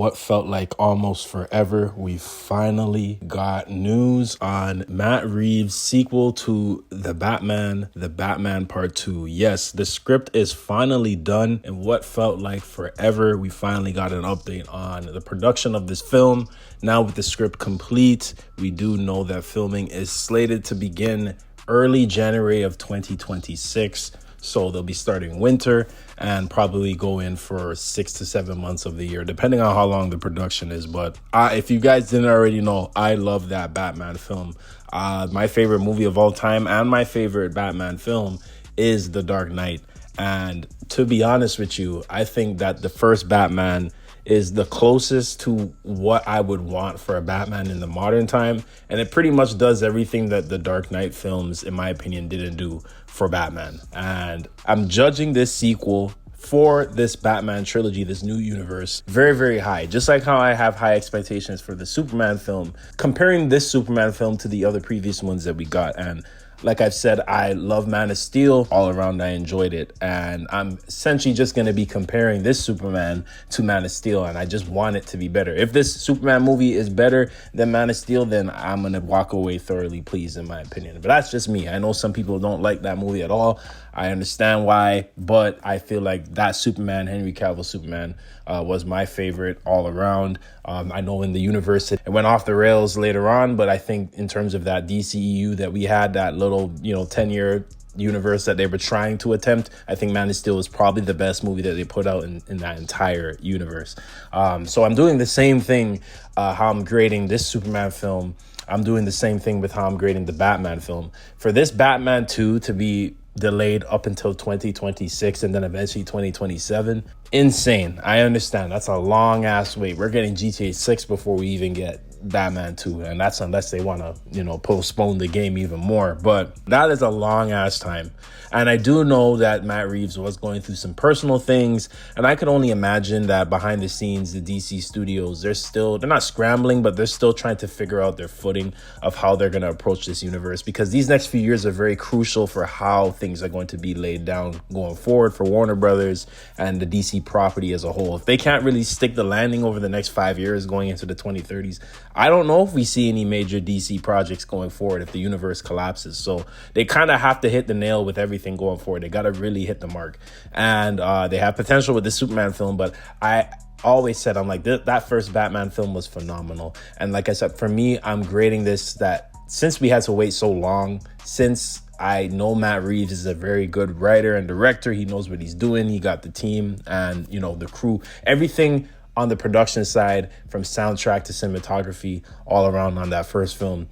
what felt like almost forever, we finally got news on Matt Reeves' sequel to The Batman Part 2. Yes, the script is finally done, and what felt like forever, we finally got an update on the production of this film. Now with the script complete, we do know that filming is slated to begin early January of 2026. So they'll be starting winter and probably go in for 6 to 7 months of the year, depending on how long the production is. But if you guys didn't already know, I love that Batman film. My favorite movie of all time and my favorite Batman film is The Dark Knight. And to be honest with you, I think that the first Batman is the closest to what I would want for a Batman in the modern time. And it pretty much does everything that the Dark Knight films, in my opinion, didn't do for Batman. And I'm judging this sequel for this Batman trilogy, this new universe, very, very high. Just like how I have high expectations for the Superman film, comparing this Superman film to the other previous ones that we got. And like I've said, I love Man of Steel. All around, I enjoyed it. And I'm essentially just going to be comparing this Superman to Man of Steel. And I just want it to be better. If this Superman movie is better than Man of Steel, then I'm going to walk away thoroughly pleased, in my opinion. But that's just me. I know some people don't like that movie at all. I understand why. But I feel like that Superman, Henry Cavill Superman, was my favorite all around. I know in the universe it went off the rails later on, but I think in terms of that DCEU that we had, that little 10-year universe that they were trying to attempt, I think Man of Steel is probably the best movie that they put out in that entire universe. So I'm doing the same thing how I'm grading this Superman film. I'm doing the same thing with how I'm grading the Batman film. For this Batman 2 to be delayed up until 2026 and then eventually 2027, insane. I understand that's a long ass wait. We're getting GTA 6 before we even get Batman 2, and that's unless they want to postpone the game even more. But that is a long ass time. And I do know that Matt Reeves was going through some personal things, and I could only imagine that behind the scenes the DC studios, they're not scrambling, but they're still trying to figure out their footing of how they're going to approach this universe, because these next few years are very crucial for how things are going to be laid down going forward for Warner Brothers and the DC property as a whole. If they can't really stick the landing over the next 5 years going into the 2030s, I don't know if we see any major DC projects going forward if the universe collapses. So they kind of have to hit the nail with everything going forward. They got to really hit the mark. And they have potential with the Superman film, but I always said, I'm like, that first Batman film was phenomenal. And like I said, for me, I'm grading this that since we had to wait so long, since I know Matt Reeves is a very good writer and director, he knows what he's doing. He got the team and, the crew, everything on the production side, from soundtrack to cinematography, all around on that first film,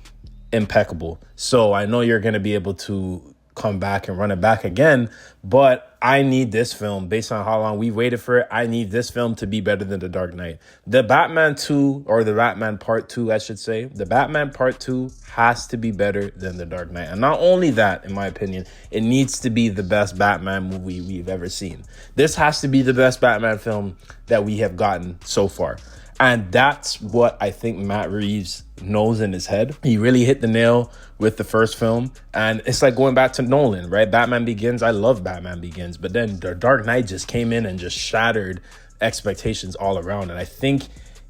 impeccable. So I know you're going to be able to come back and run it back again, but I need this film, based on how long we waited for it, I need this film to be better than The Dark Knight. The Batman 2, or the Batman Part 2, I should say, the Batman Part 2 has to be better than The Dark Knight. And not only that, in my opinion, it needs to be the best Batman movie we've ever seen. This has to be the best Batman film that we have gotten so far. And that's what I think Matt Reeves knows in his head. He really hit the nail with the first film. And it's like going back to Nolan, right? Batman Begins. I love Batman Begins. But then The Dark Knight just came in and just shattered expectations all around. And I think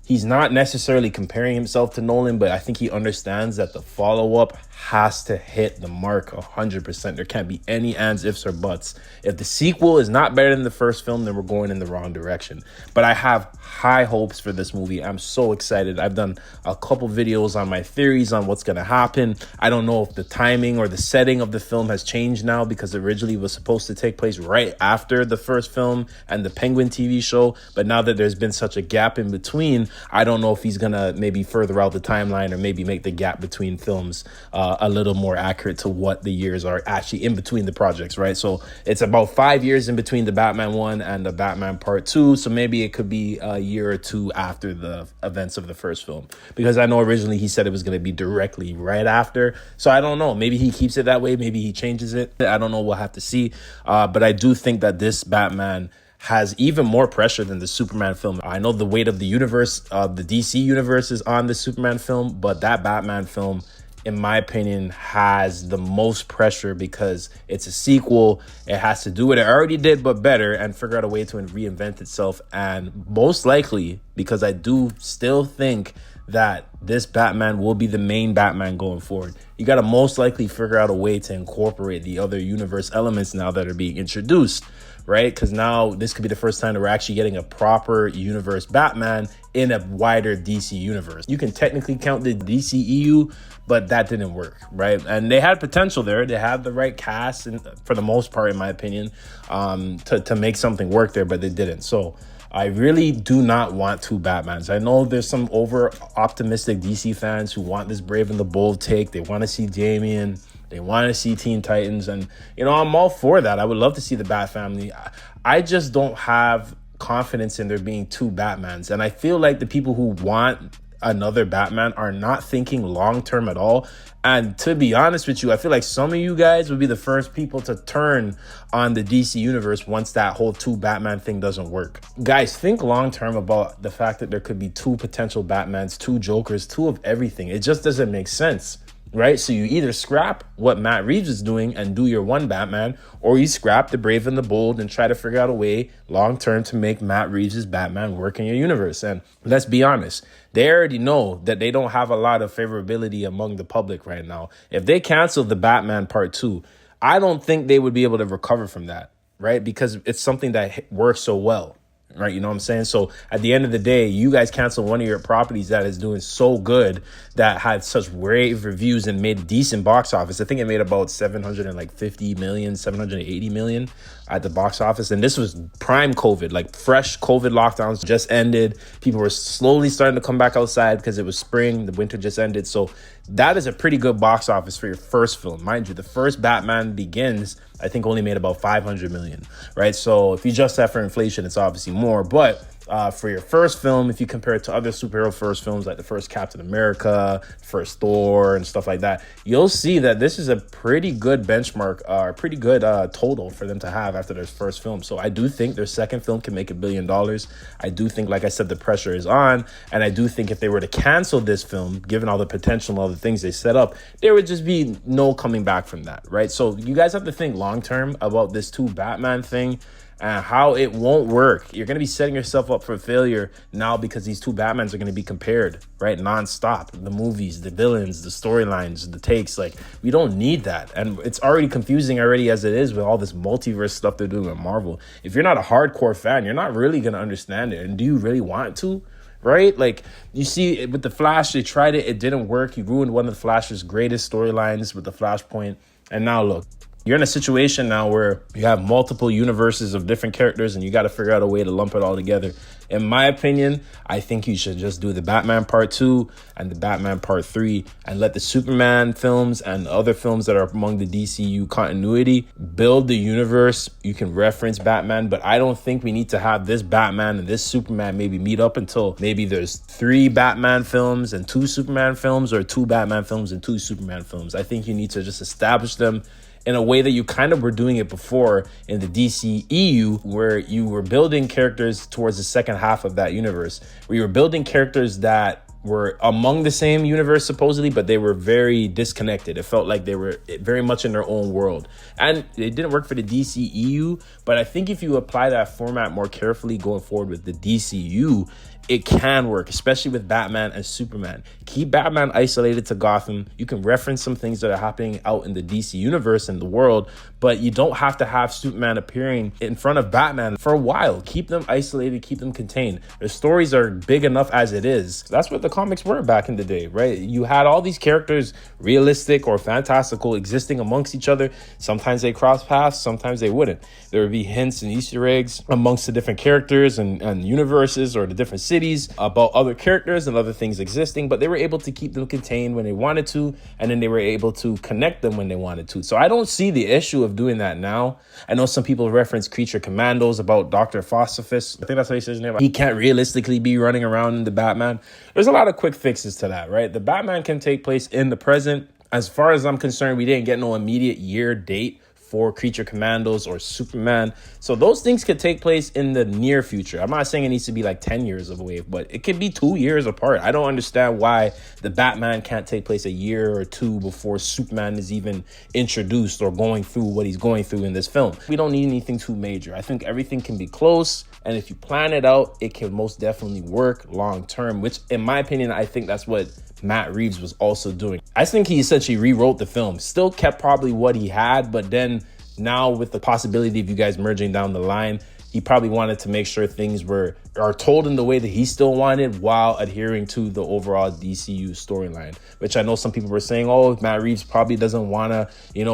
he's not necessarily comparing himself to Nolan, but I think he understands that the follow-up has to hit the mark 100%. There can't be any ands, ifs, or buts. If the sequel is not better than the first film, then we're going in the wrong direction. But I have high hopes for this movie. I'm so excited. I've done a couple videos on my theories on what's going to happen. I don't know if the timing or the setting of the film has changed now, because originally it was supposed to take place right after the first film and the Penguin TV show. But now that there's been such a gap in between, I don't know if he's going to maybe further out the timeline or maybe make the gap between films a little more accurate to what the years are actually in between the projects, right? So it's about 5 years in between the Batman 1 and the Batman Part 2. So maybe it could be a year or two after the events of the first film, because I know originally he said it was going to be directly right after. So I don't know. Maybe he keeps it that way. Maybe he changes it. I don't know. We'll have to see. But I do think that this Batman has even more pressure than the Superman film. I know the weight of the universe, the DC universe, is on the Superman film, but that Batman film, in my opinion, has the most pressure because it's a sequel. It has to do what it already did, but better, and figure out a way to reinvent itself. And most likely, because I do still think that this Batman will be the main Batman going forward, you got to most likely figure out a way to incorporate the other universe elements now that are being introduced, right? Because now this could be the first time that we're actually getting a proper universe Batman in a wider DC universe. You can technically count the DCEU, but that didn't work, right? And they had potential there. They had the right cast, and for the most part, in my opinion, to make something work there, but they didn't. So I really do not want two Batmans. I know there's some over optimistic DC fans who want this Brave and the Bold take. They want to see Damian. They want to see Teen Titans. And, I'm all for that. I would love to see the Bat family. I just don't have confidence in there being two Batmans. And I feel like the people who want another Batman are not thinking long-term at all. And to be honest with you, I feel like some of you guys would be the first people to turn on the DC universe once that whole two Batman thing doesn't work. Guys, think long-term about the fact that there could be two potential Batmans, two Jokers, two of everything. It just doesn't make sense, right? So you either scrap what Matt Reeves is doing and do your one Batman, or you scrap the Brave and the Bold and try to figure out a way long-term to make Matt Reeves' Batman work in your universe. And let's be honest, they already know that they don't have a lot of favorability among the public right now. If they cancel the Batman Part 2, I don't think they would be able to recover from that, right? Because it's something that works so well. Right, you know what I'm saying? So at the end of the day, you guys cancel one of your properties that is doing so good, that had such rave reviews and made decent box office. I think it made about 750 million, 780 million at the box office. And this was prime COVID, like fresh COVID lockdowns just ended. People were slowly starting to come back outside because it was spring. The winter just ended. So that is a pretty good box office for your first film. Mind you, the first Batman Begins, I think, only made about 500 million, right? So if you adjust that for inflation, it's obviously more. But for your first film, if you compare it to other superhero first films like the first Captain America, first Thor, and stuff like that, you'll see that this is a pretty good benchmark, pretty good total for them to have after their first film. So I do think their second film can make $1 billion. I do think, like I said, the pressure is on. And I do think if they were to cancel this film, given all the potential and all the things they set up, there would just be no coming back from that, right? So you guys have to think long term about this two Batman thing and how it won't work. You're going to be setting yourself up for failure now because these two Batmans are going to be compared, right? Nonstop. The movies, the villains, the storylines, the takes. Like, we don't need that. And it's already confusing already as it is with all this multiverse stuff they're doing with Marvel. If you're not a hardcore fan, you're not really going to understand it. And do you really want to? Right? Like, you see with the Flash, they tried it. It didn't work. You ruined one of the Flash's greatest storylines with the Flashpoint. And now look. You're in a situation now where you have multiple universes of different characters and you got to figure out a way to lump it all together. In my opinion, I think you should just do the Batman Part 2 and the Batman Part 3 and let the Superman films and other films that are among the DCU continuity build the universe. You can reference Batman, but I don't think we need to have this Batman and this Superman maybe meet up until maybe there's 3 Batman films and 2 Superman films, or 2 Batman films and 2 Superman films. I think you need to just establish them in a way that you kind of were doing it before in the DCEU, where you were building characters towards the second half of that universe, where you were building characters that were among the same universe supposedly, but they were very disconnected. It felt like they were very much in their own world. And it didn't work for the DCEU, but I think if you apply that format more carefully going forward with the DCU, it can work, especially with Batman and Superman. Keep Batman isolated to Gotham. You can reference some things that are happening out in the DC universe and the world, but you don't have to have Superman appearing in front of Batman for a while. Keep them isolated, keep them contained. Their stories are big enough as it is. That's what the comics were back in the day, right? You had all these characters, realistic or fantastical, existing amongst each other. Sometimes they cross paths, sometimes they wouldn't. There would be hints and Easter eggs amongst the different characters and universes or the different cities about other characters and other things existing, but they were able to keep them contained when they wanted to, and then they were able to connect them when they wanted to. So I don't see the issue of doing that now. I know some people reference Creature Commandos about Dr. Phosphorus. I think that's how he says his name. He can't realistically be running around in the Batman. There's a lot of quick fixes to that, right? The Batman can take place in the present. As far as I'm concerned, we didn't get no immediate year date for Creature Commandos or Superman. So those things could take place in the near future. I'm not saying it needs to be like 10 years away, but it could be 2 years apart. I don't understand why the Batman can't take place a year or two before Superman is even introduced or going through what he's going through in this film. We don't need anything too major. I think everything can be close, and if you plan it out, it can most definitely work long term, which in my opinion, I think that's what Matt Reeves was also doing. I think he essentially rewrote the film, still kept probably what he had, but then now with the possibility of you guys merging down the line, he probably wanted to make sure things are told in the way that he still wanted while adhering to the overall DCU storyline, which I know some people were saying, oh, Matt Reeves probably doesn't want to,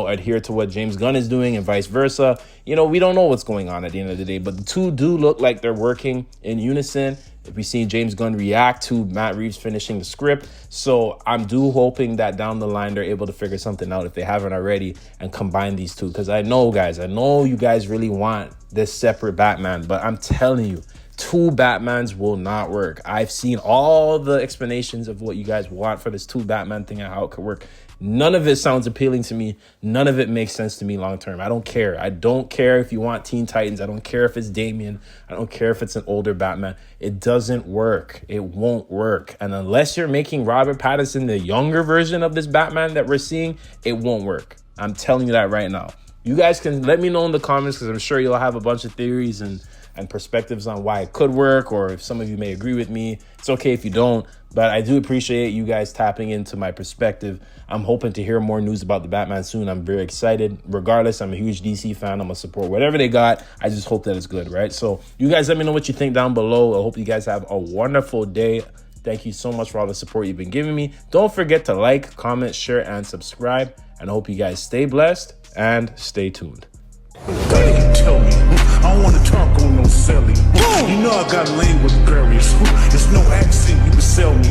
adhere to what James Gunn is doing and vice versa. We don't know what's going on at the end of the day, but the two do look like they're working in unison. We see James Gunn react to Matt Reeves finishing the script. So I'm hoping that down the line, they're able to figure something out if they haven't already and combine these two. Because I know you guys really want this separate Batman, but I'm telling you, two Batmans will not work. I've seen all the explanations of what you guys want for this two Batman thing and how it could work. None of it sounds appealing to me. None of it makes sense to me long term. I don't care. I don't care if you want Teen Titans. I don't care if it's Damian. I don't care if it's an older Batman. It doesn't work. It won't work. And unless you're making Robert Pattinson the younger version of this Batman that we're seeing, it won't work. I'm telling you that right now. You guys can let me know in the comments, because I'm sure you'll have a bunch of theories and perspectives on why it could work, or if some of you may agree with me. It's okay if you don't, but I do appreciate you guys tapping into my perspective. I'm hoping to hear more news about the Batman soon. I'm very excited. Regardless, I'm a huge DC fan. I'm going to support whatever they got. I just hope that it's good, right? So you guys let me know what you think down below. I hope you guys have a wonderful day. Thank you so much for all the support you've been giving me. Don't forget to like, comment, share, and subscribe. And I hope you guys stay blessed and stay tuned. Tell me, I don't want to talk on no selling. You know I got language barriers. There's no accent you can sell me.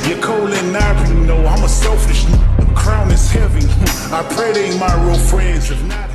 You're cold and ivory, I'm a selfish. The crown is heavy. I pray they ain't my real friends. If not,